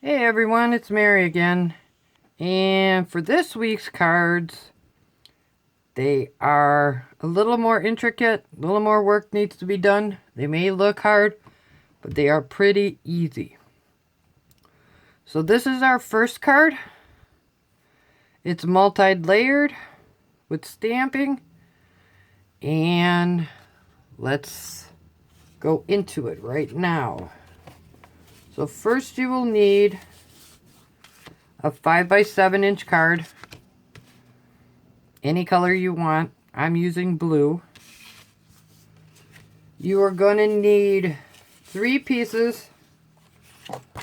Hey everyone, it's Mary again. And for this week's cards, they are a little more intricate, a little more work needs to be done. They may look hard, but they are pretty easy. So this is our first card. It's multi-layered with stamping. And let's go into it right now. So first you will need a 5x7 inch card. Any color you want. I'm using blue. You are going to need 3 pieces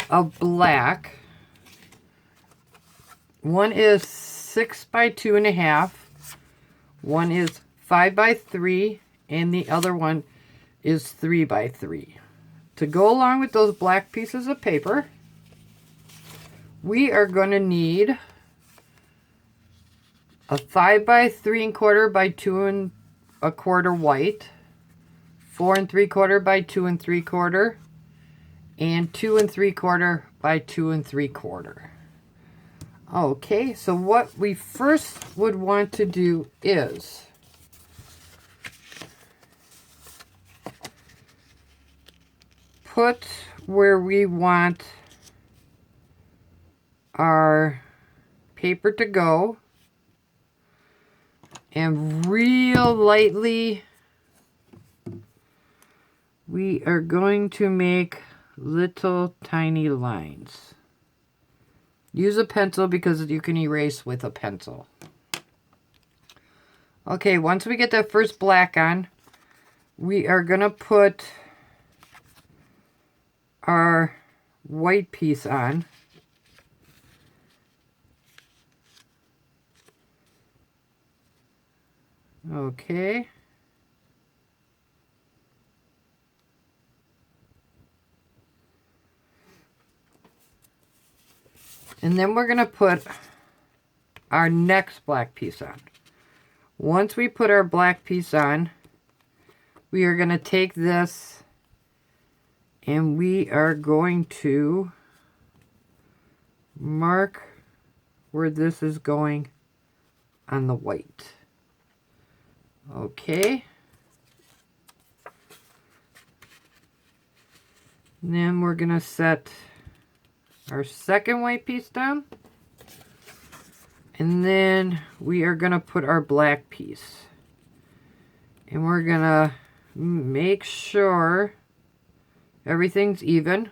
of black. One is 6x2.5. One is 5x3. And the other one is 3x3. To go along with those black pieces of paper, we are going to need a 5x3¼ by 2¼ white, 4¾ by 2¾ and 2¾ by 2¾ Okay, so what we first would want to do is put where we want our paper to go, and real lightly we are going to make little tiny lines. Use a pencil because you can erase with a pencil. Okay, once we get that first black on, we are going to put our white piece on. Okay. And then we're going to put our next black piece on. Once we put our black piece on, we are going to take this and we are going to mark where this is going on the white. Okay. And then we're going to set our second white piece down. And then we are going to put our black piece. And we're going to make sure everything's even.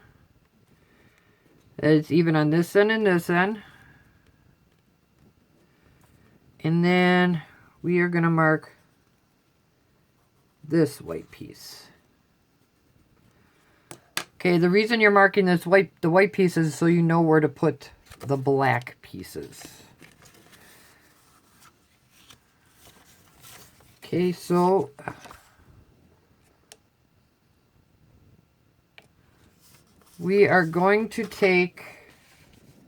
That it's even on this end and this end. And then we are going to mark this white piece. Okay, the reason you're marking the white pieces is so you know where to put the black pieces. Okay, so we are going to take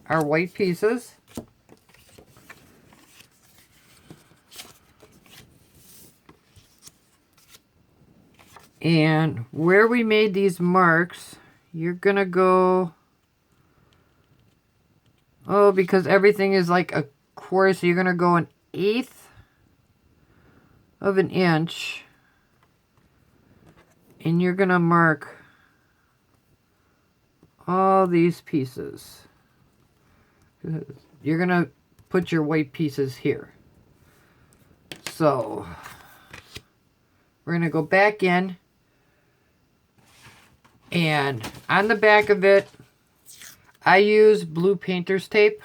our white pieces and where we made these marks, you're gonna go, because everything is like a quarter, so you're gonna go 1/8 of an inch, and you're gonna mark all these pieces. You're gonna put your white pieces here. So we're gonna go back in, and on the back of it, I use blue painter's tape.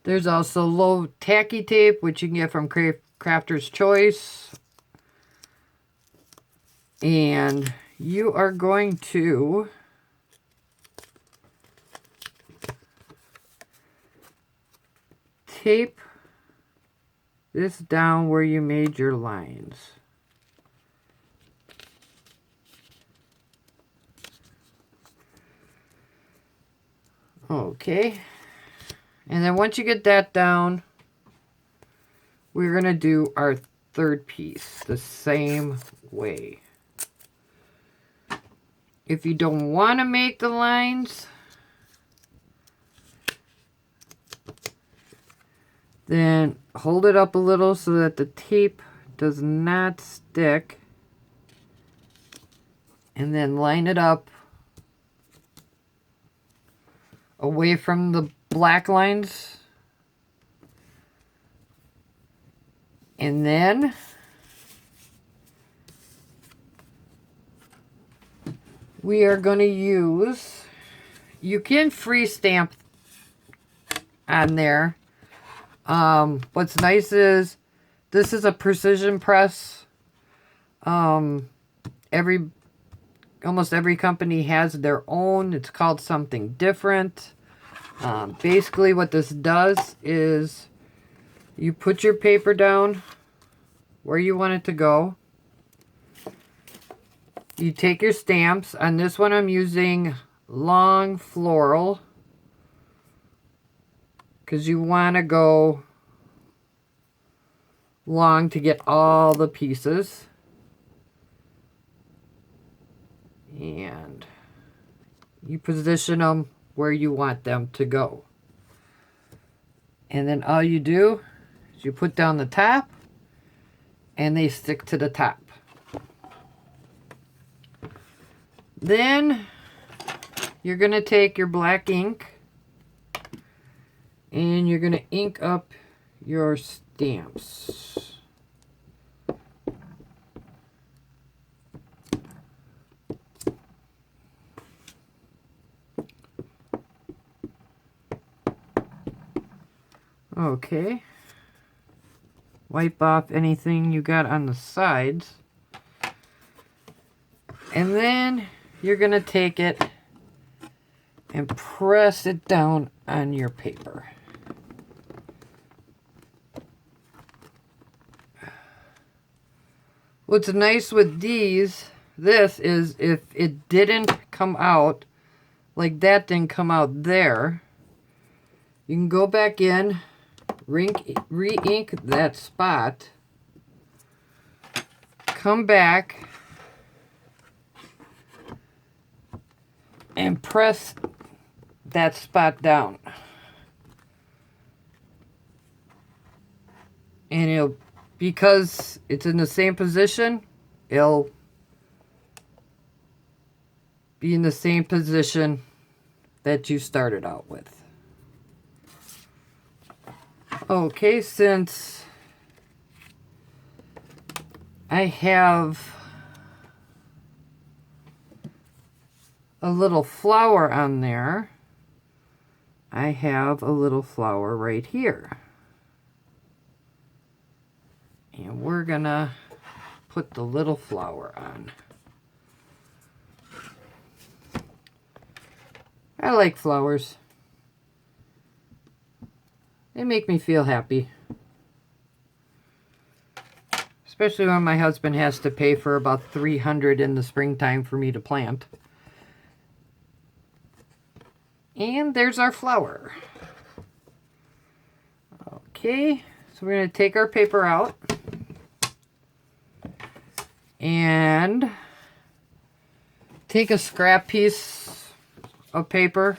There's also low tacky tape, which you can get from Crafter's Choice. And you are going to tape this down where you made your lines. Okay, and then once you get that down, we're going to do our third piece the same way. If you don't want to make the lines, then hold it up a little so that the tape does not stick. And then line it up away from the black lines. And then we are going to use, you can free stamp on there. What's nice is this is a precision press. Almost every company has their own. It's called something different. Basically what this does is you put your paper down where you want it to go. You take your stamps. On this one I'm using long floral because you want to go long to get all the pieces. And you position them where you want them to go. And then all you do is you put down the top and they stick to the top. Then you're going to take your black ink and you're going to ink up your stamps. Okay. Wipe off anything you got on the sides. And then you're going to take it and press it down on your paper. What's nice with this is if it didn't come out, like that didn't come out there, you can go back in, re-ink that spot, come back, and press that spot down. And it'll, because it's in the same position, it'll be in the same position that you started out with. Okay, since I have a little flower on there, I have a little flower right here. And we're gonna put the little flower on. I like flowers. They make me feel happy. Especially when my husband has to pay for about $300 in the springtime for me to plant. And there's our flower. Okay, so we're going to take our paper out. And take a scrap piece of paper.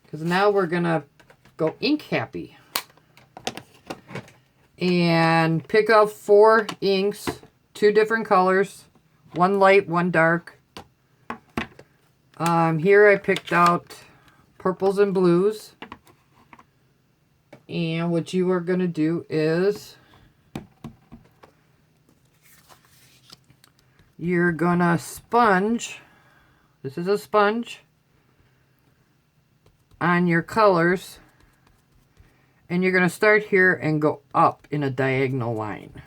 Because now we're going to go ink happy. And pick out 4 inks, 2 different colors, one light, one dark. Here I picked out purples and blues. And what you are going to do is you're going to sponge, this is a sponge, on your colors. And you're going to start here and go up in a diagonal line.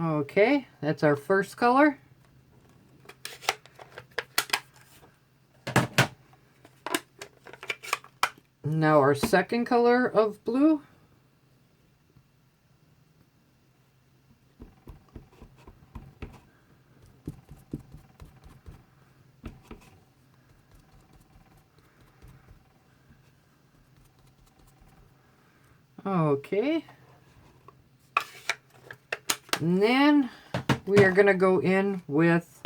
Okay, that's our first color. Now our second color of blue. Okay. And then we are going to go in with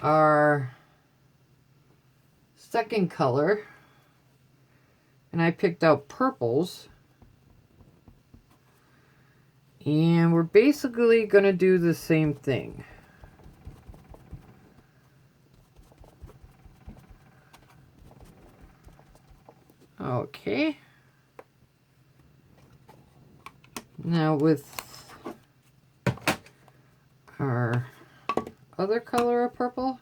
our second color. And I picked out purples. And we're basically going to do the same thing. Okay. Now with our other color of purple.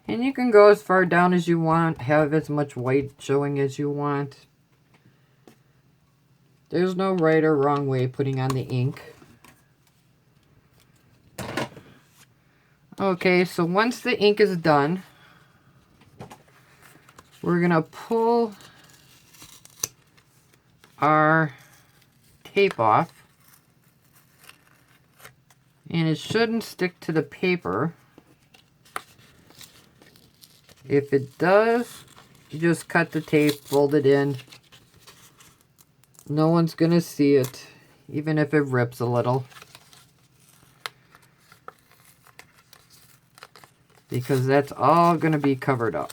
And you can go as far down as you want, have as much white showing as you want. There's no right or wrong way of putting on the ink. Okay, so once the ink is done, we're going to pull our tape off. And it shouldn't stick to the paper. If it does, you just cut the tape, fold it in. No one's going to see it, even if it rips a little. Because that's all going to be covered up.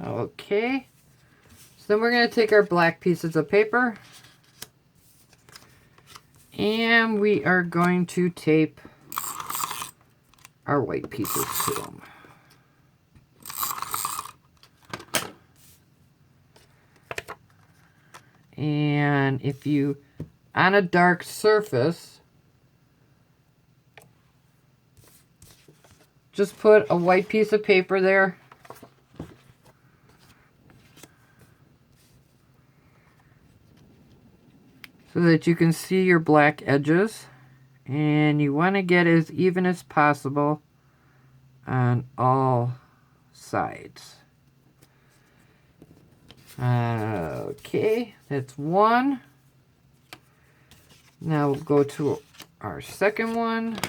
Okay. So then we're going to take our black pieces of paper. And we are going to tape our white pieces to them. And if you, on a dark surface, just put a white piece of paper there. So that you can see your black edges. And you want to get as even as possible on all sides. Okay, that's one. Now we'll go to our second one.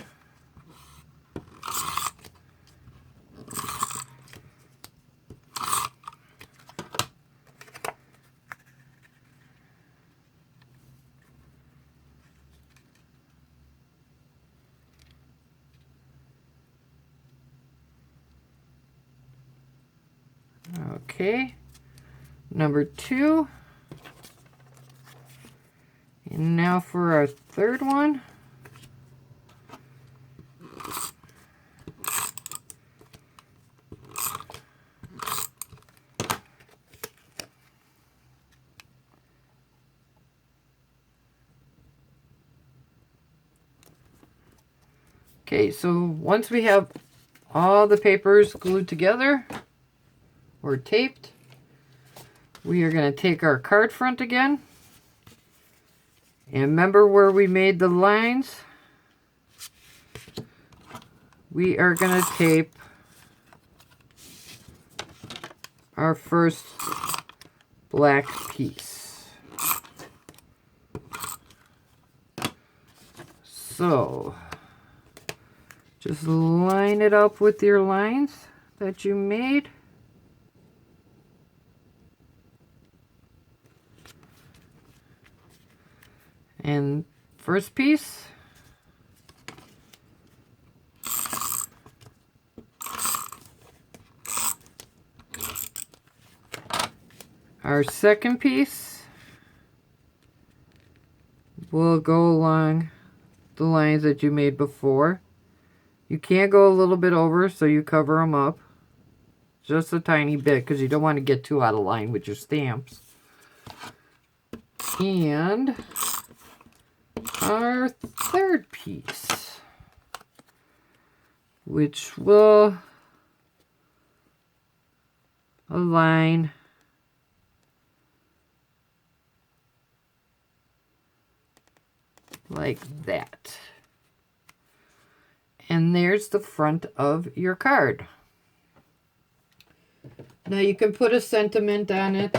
Okay, number two. And now for our third one. Okay, so once we have all the papers glued together or taped, we are going to take our card front again. And remember where we made the lines? We are going to tape our first black piece. So, just line it up with your lines that you made. And first piece. Our second piece will go along the lines that you made before. You can't go a little bit over, so you cover them up. Just a tiny bit, because you don't want to get too out of line with your stamps. And our third piece, which will align like that. And there's the front of your card. Now you can put a sentiment on it.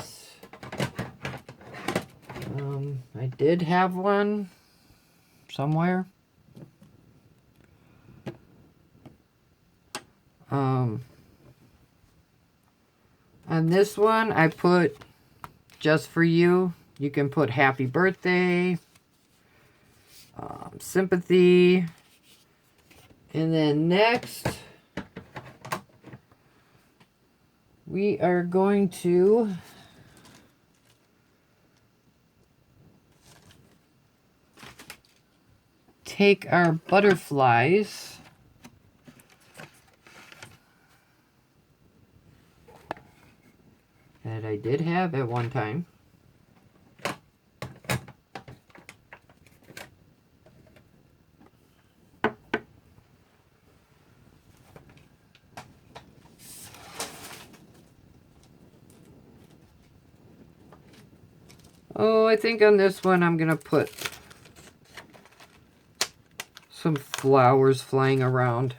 I did have one somewhere. On this one, I put just for you. You can put happy birthday, sympathy, and then next we are going to take our butterflies that I did have at one time. Oh, I think on this one I'm going to put some flowers flying around.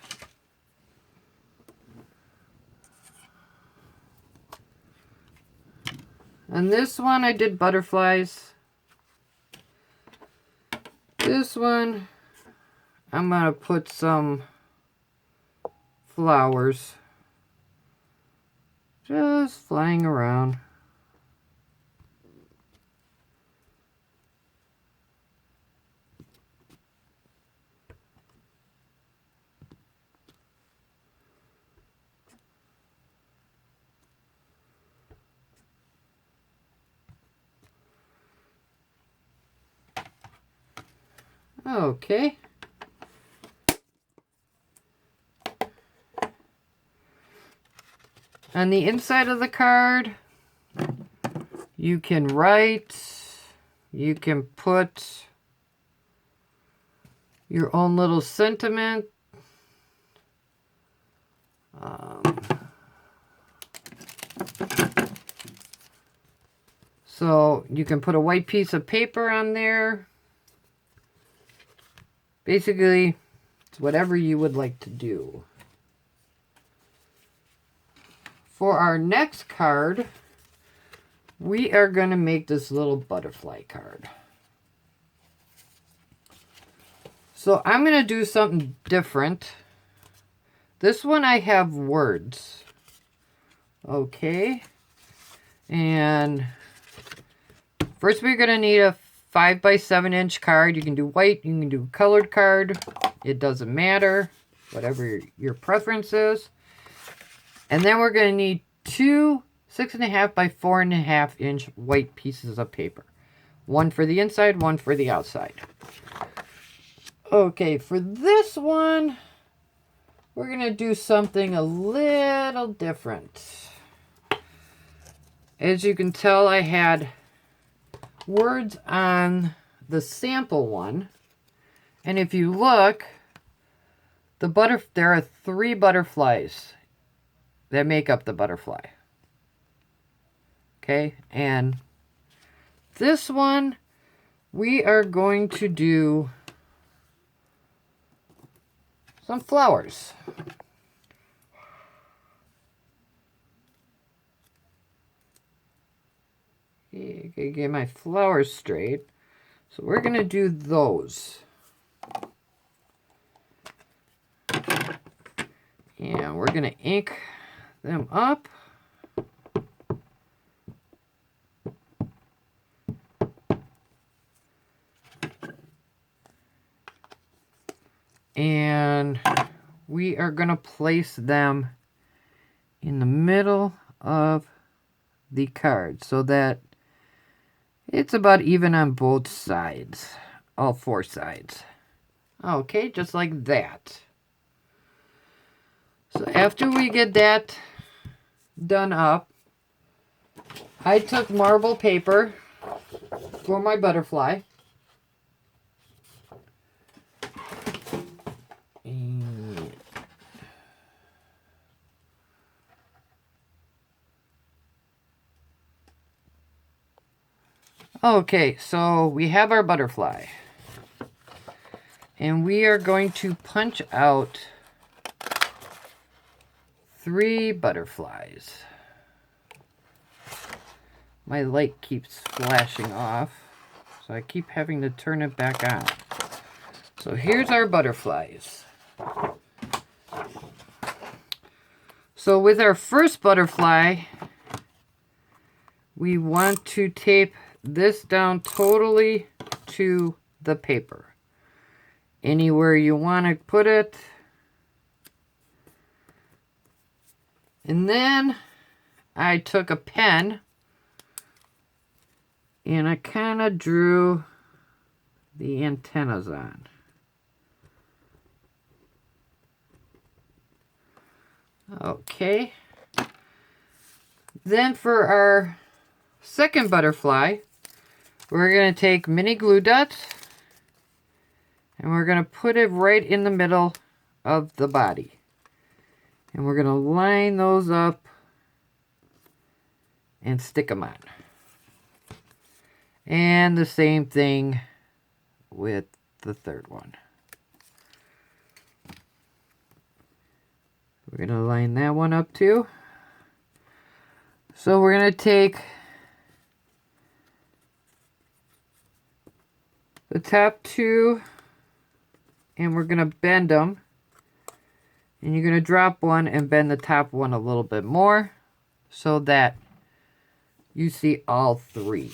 On this one I did butterflies. This one I'm going to put some flowers just flying around. Okay. On the inside of the card, you can write, you can put your own little sentiment. So you can put a white piece of paper on there. Basically, it's whatever you would like to do. For our next card, we are going to make this little butterfly card. So I'm going to do something different. This one I have words. Okay. And first we're going to need a 5 by 7 inch card. You can do white, you can do colored card. It doesn't matter, whatever your preference is. And then we're going to need 2 6.5 by 4.5 inch white pieces of paper. One for the inside, one for the outside. Okay, for this one, we're going to do something a little different. As you can tell, I had words on the sample one, and if you look, there are 3 butterflies that make up the butterfly. Okay, and this one we are going to do some flowers. Okay, get my flowers straight. So we're going to do those. And we're going to ink them up. And we are going to place them in the middle of the card so that it's about even on both sides, all 4 sides. Okay, just like that. So after we get that done up, I took marble paper for my butterfly. Okay, so we have our butterfly. And we are going to punch out 3 butterflies. My light keeps flashing off, so I keep having to turn it back on. So here's our butterflies. So with our first butterfly, we want to tape this down totally to the paper. Anywhere you want to put it. And then I took a pen and I kind of drew the antennas on. Okay. Then for our second butterfly, we're going to take mini glue dots and we're going to put it right in the middle of the body. And we're going to line those up and stick them on. And the same thing with the third one. We're going to line that one up too. So we're going to take the top two and we're going to bend them. And you're going to drop one and bend the top one a little bit more so that you see all three.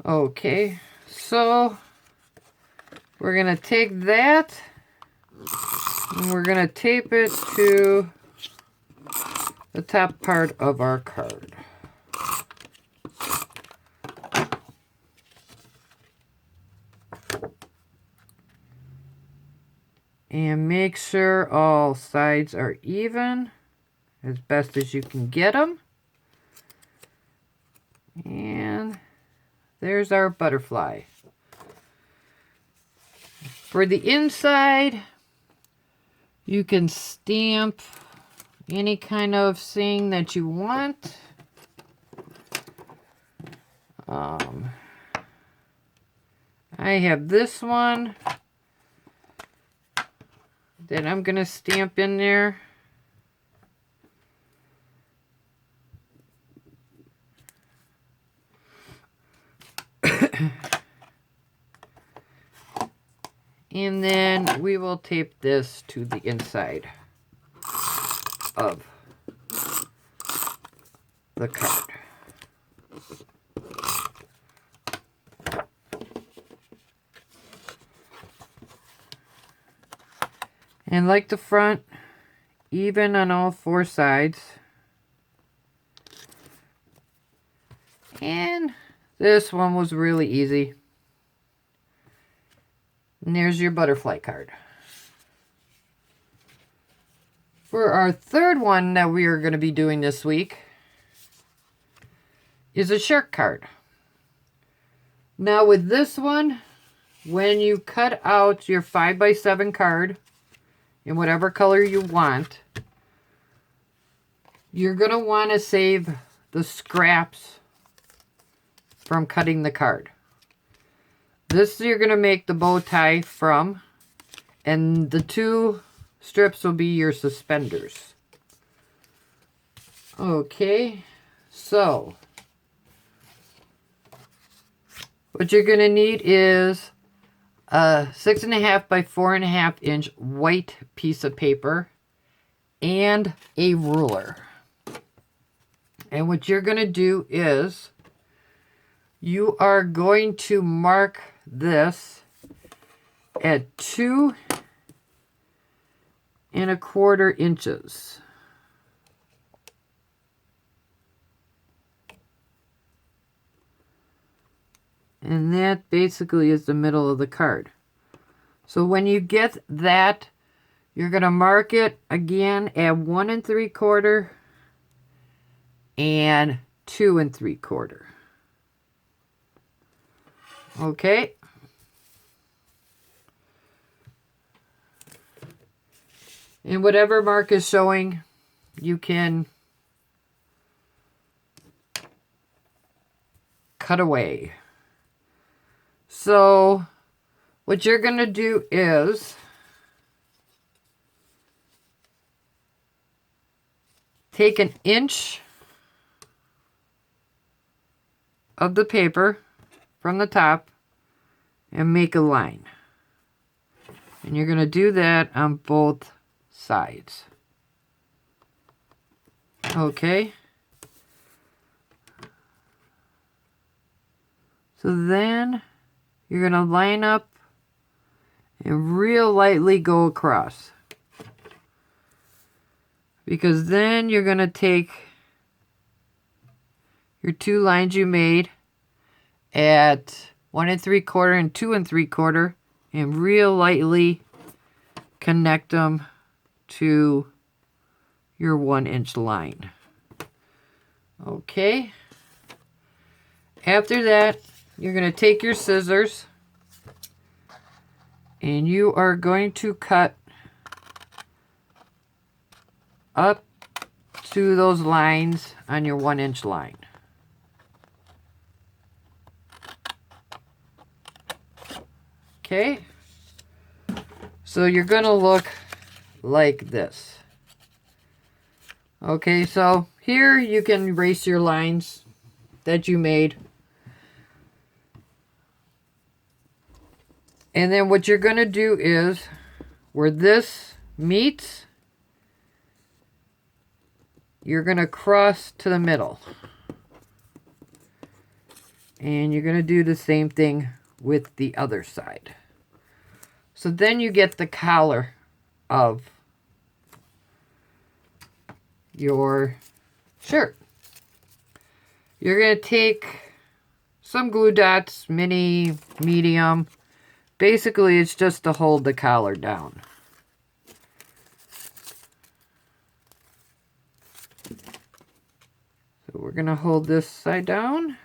Okay, so we're going to take that and we're going to tape it to the top part of our card. And make sure all sides are even as best as you can get them. And there's our butterfly. For the inside, you can stamp any kind of thing that you want. I have this one that I'm going to stamp in there. And then we will tape this to the inside of the card. And like the front, even on all four sides. And this one was really easy. And there's your butterfly card. For our third one that we are going to be doing this week is a shark card. Now with this one, when you cut out your 5x7 card in whatever color you want, you're going to want to save the scraps from cutting the card. This you're going to make the bow tie from, and the two strips will be your suspenders. Okay, so what you're going to need is a 6.5 by 4.5 inch white piece of paper and a ruler. And what you're going to do is you are going to mark this at 2.25 inches. And that basically is the middle of the card. So when you get that, you're going to mark it again at 1 3/4 and 2 3/4. Okay. And whatever mark is showing, you can cut away. So what you're going to do is take 1 inch of the paper from the top and make a line. And you're going to do that on both sides. Okay. So then you're going to line up and real lightly go across. Because then you're going to take your two lines you made at 1 3/4 and 2 3/4 and real lightly connect them to your 1-inch line. Okay. After that, you're going to take your scissors and you are going to cut up to those lines on your 1-inch line. Okay. So you're going to look like this. Okay, so here you can erase your lines that you made. And then what you're going to do is, where this meets, you're going to cross to the middle. And you're going to do the same thing with the other side. So then you get the collar of your shirt. You're going to take some glue dots, mini, medium. Basically, it's just to hold the collar down. So we're going to hold this side down.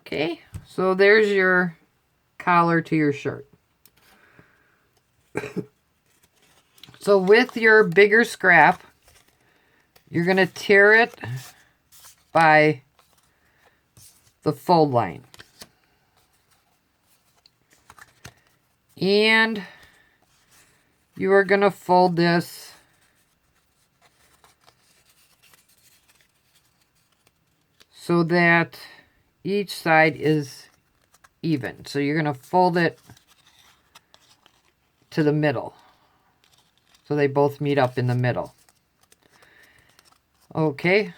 Okay, so there's your collar to your shirt. So with your bigger scrap, you're going to tear it by the fold line. And you are going to fold this so that each side is even. So you're going to fold it to the middle. So they both meet up in the middle. Okay,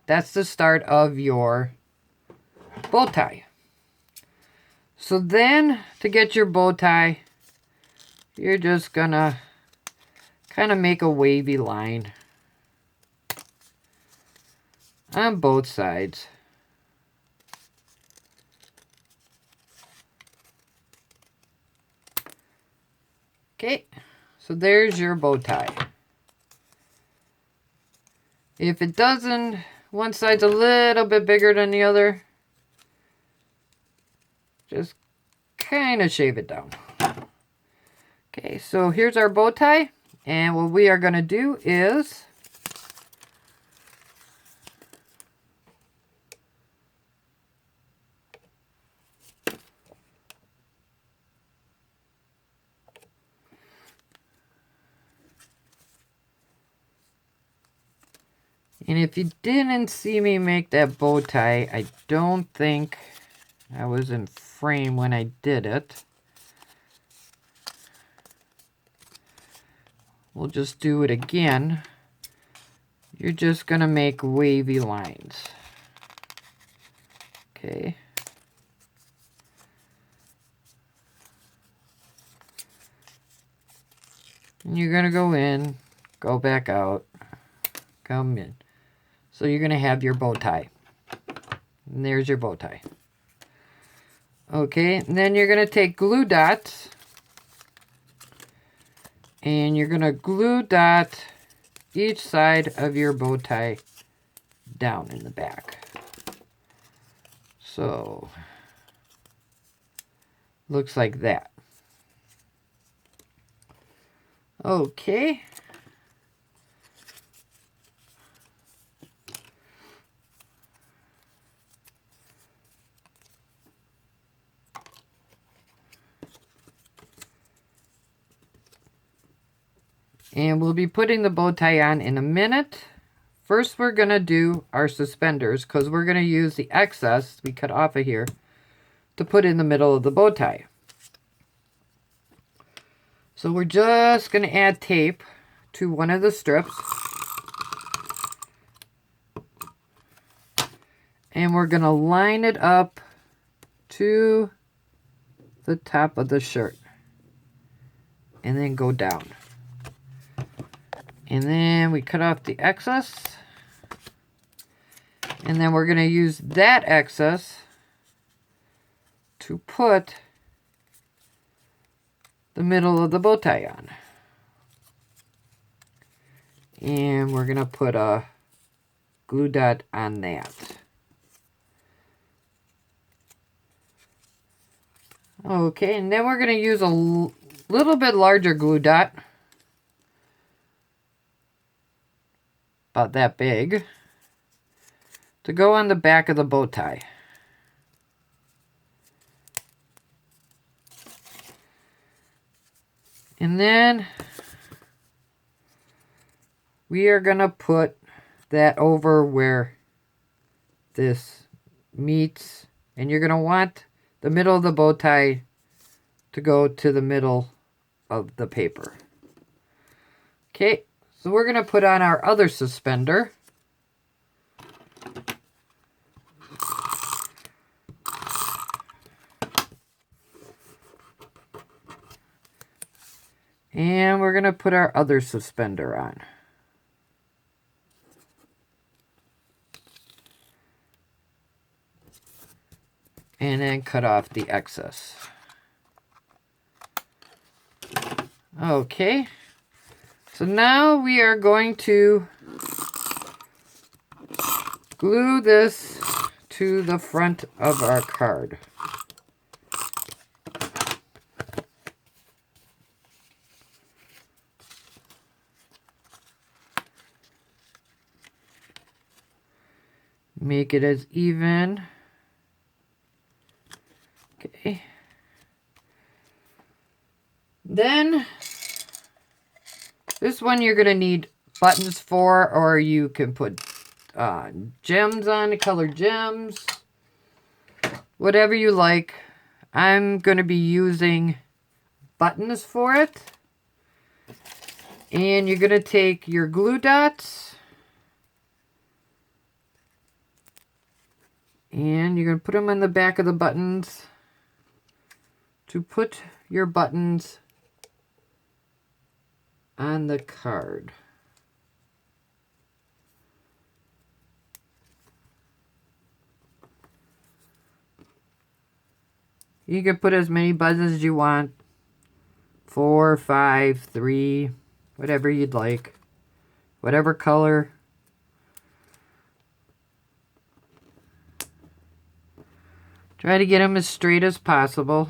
that's the start of your bow tie. So then, to get your bow tie, you're just gonna kind of make a wavy line on both sides. Okay, so there's your bow tie. If it doesn't, one side's a little bit bigger than the other, just kind of shave it down. Okay, so here's our bow tie, and what we are going to do is and if you didn't see me make that bow tie, I don't think I was in frame when I did it. We'll just do it again. You're just going to make wavy lines. Okay. And you're going to go in, go back out, come in. So you're going to have your bow tie. And there's your bow tie. Okay, and then you're going to take glue dots. And you're going to glue dot each side of your bow tie down in the back. So, looks like that. Okay. And we'll be putting the bow tie on in a minute. First, we're going to do our suspenders because we're going to use the excess we cut off of here to put in the middle of the bow tie. So we're just going to add tape to one of the strips. And we're going to line it up to the top of the shirt. And then go down. And then we cut off the excess. And then we're going to use that excess to put the middle of the bow tie on. And we're going to put a glue dot on that. Okay, and then we're going to use a little bit larger glue dot. About that big. To go on the back of the bow tie. And then we are going to put that over where this meets. And you're going to want the middle of the bow tie to go to the middle of the paper. Okay, so we're going to put on our other suspender. And we're going to put our other suspender on. And then cut off the excess. Okay. So now we are going to glue this to the front of our card. Make it as even. Okay. Then, this one you're going to need buttons for, or you can put gems on it, colored gems. Whatever you like. I'm going to be using buttons for it. And you're going to take your glue dots. And you're going to put them on the back of the buttons to put your buttons on the card. You can put as many buttons as you want. 4, 5, 3, whatever you'd like. Whatever color. Try to get them as straight as possible.